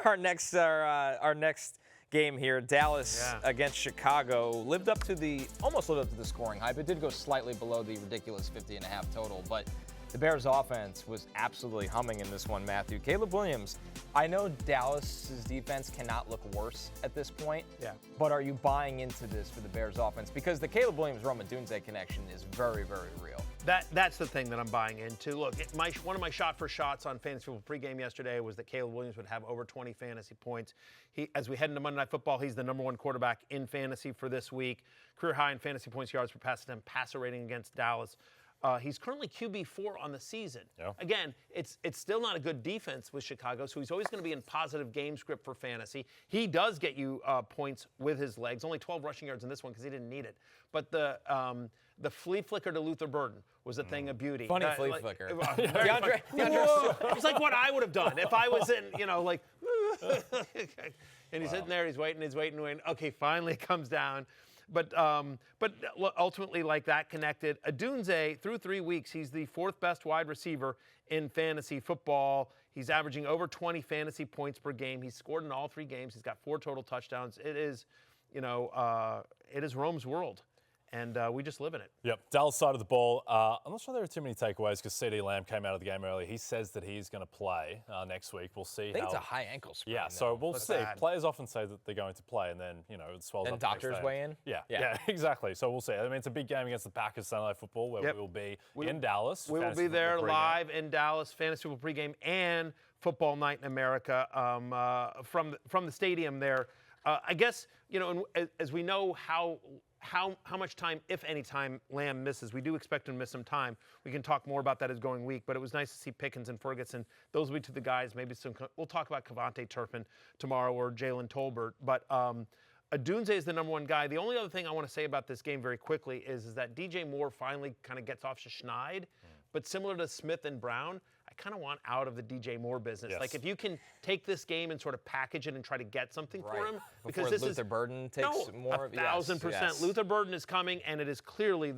Our next game here, Dallas against Chicago, almost lived up to the scoring hype. It did go slightly below the ridiculous 50.5 total, but the Bears' offense was absolutely humming in this one, Matthew. Caleb Williams, I know Dallas's defense cannot look worse at this point, but are you buying into this for the Bears' offense? Because the Caleb Williams-Rome Odunze connection is very, very real. That's the thing that I'm buying into. Look, one of my shot-for-shots on Fantasy Football pregame yesterday was that Caleb Williams would have over 20 fantasy points. As we head into Monday Night Football, he's the number one quarterback in fantasy for this week. Career high in fantasy points, yards per pass attempt, passer rating against Dallas. He's currently QB4 on the season. Yeah. Again, it's still not a good defense with Chicago, so he's always going to be in positive game script for fantasy. He does get you points with his legs. Only 12 rushing yards in this one because he didn't need it. But the flea flicker to Luther Burden was a thing of beauty. Funny flea flicker. DeAndre. It's like what I would have done if I was in, and he's sitting there, he's waiting. Okay, finally it comes down. But ultimately, like that connected. Odunze, through 3 weeks, he's the fourth best wide receiver in fantasy football. He's averaging over 20 fantasy points per game. He's scored in all 3 games. He's got 4 total touchdowns. It is, it is Rome's world. And we just live in it. Yep, Dallas side of the ball. I'm not sure there are too many takeaways because CD Lamb came out of the game early. He says that he's going to play next week. We'll see. I think it's a high ankle sprain. Yeah, so we'll see. Players often say that they're going to play, and then it swells up. And doctors weigh in. Yeah, exactly. So we'll see. I mean, it's a big game against the Packers Sunday Night Football, where we will be in Dallas. We will be there live in Dallas, Fantasy Football pregame and Football Night in America from the stadium there. I guess as we know how much time, if any time, Lamb misses. We do expect him to miss some time. We can talk more about that as going week, but it was nice to see Pickens and Ferguson. Those will be to the guys. Maybe we'll talk about Kavontae Turpin tomorrow or Jalen Tolbert. But Odunze is the number one guy. The only other thing I want to say about this game very quickly is that DJ Moore finally kind of gets off Schneid. But similar to Smith and Brown, I kind of want out of the DJ Moore business. Yes. Like if you can take this game and sort of package it and try to get something for him. Because this Luther Burden takes more. 1,000%. Yes. Luther Burden is coming, and it is clearly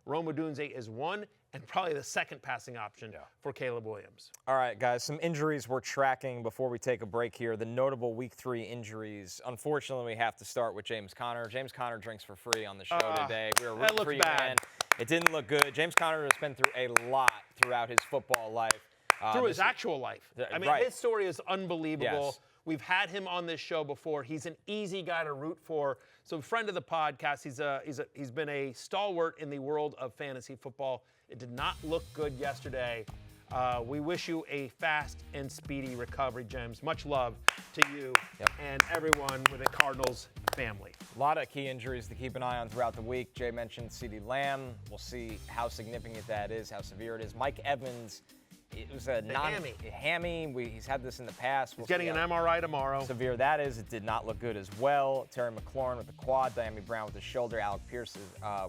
Rome Odunze is one and probably the second passing option for Caleb Williams. All right, guys, some injuries we're tracking before we take a break here. The notable Week 3 injuries. Unfortunately, we have to start with James Conner. James Conner drinks for free on the show today. We were rooting for you, man. It didn't look good. James Conner has been through a lot throughout his football life. Through his actual life. I mean, his story is unbelievable. Yes. We've had him on this show before. He's an easy guy to root for. So, friend of the podcast. He's been a stalwart in the world of fantasy football. It did not look good yesterday. We wish you a fast and speedy recovery, James. Much love to you and everyone with the Cardinals family. A lot of key injuries to keep an eye on throughout the week. Jay mentioned CD Lamb. We'll see how significant that is, how severe it is. Mike Evans. It was a hammy. He's had this in the past. He's getting an MRI tomorrow. Severe that is. It did not look good as well. Terry McLaurin with the quad. Diami Brown with the shoulder. Alec Pierce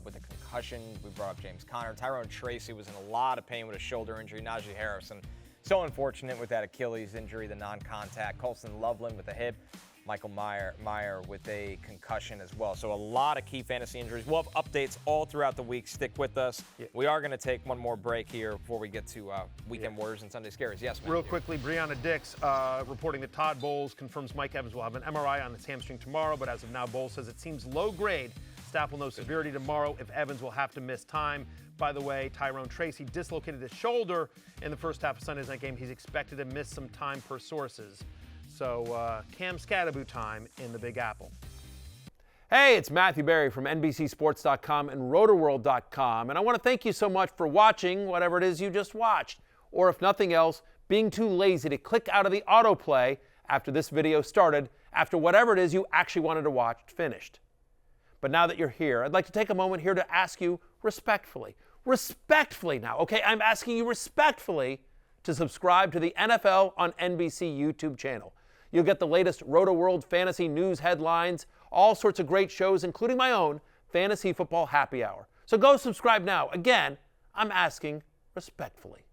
with a concussion. We brought up James Conner. Tyrone Tracy was in a lot of pain with a shoulder injury. Najee Harrison, so unfortunate with that Achilles injury, the non-contact. Colston Loveland with a hip. Michael Meyer with a concussion as well. So a lot of key fantasy injuries. We'll have updates all throughout the week. Stick with us. Yeah. We are going to take one more break here before we get to Weekend Warriors and Sunday Scaries. Yes, man. Real quickly, Breonna Dix reporting that Todd Bowles confirms Mike Evans will have an MRI on his hamstring tomorrow, but as of now, Bowles says it seems low grade. Staff will know severity tomorrow if Evans will have to miss time. By the way, Tyrone Tracy dislocated his shoulder in the first half of Sunday's night game. He's expected to miss some time per sources. So Cam Scatterbo time in the Big Apple. Hey, it's Matthew Berry from NBCSports.com and RotorWorld.com. And I want to thank you so much for watching whatever it is you just watched. Or if nothing else, being too lazy to click out of the autoplay after this video started, after whatever it is you actually wanted to watch finished. But now that you're here, I'd like to take a moment here to ask you respectfully now, okay? I'm asking you respectfully to subscribe to the NFL on NBC YouTube channel. You'll get the latest Roto-World fantasy news headlines, all sorts of great shows, including my own Fantasy Football Happy Hour. So go subscribe now. Again, I'm asking respectfully.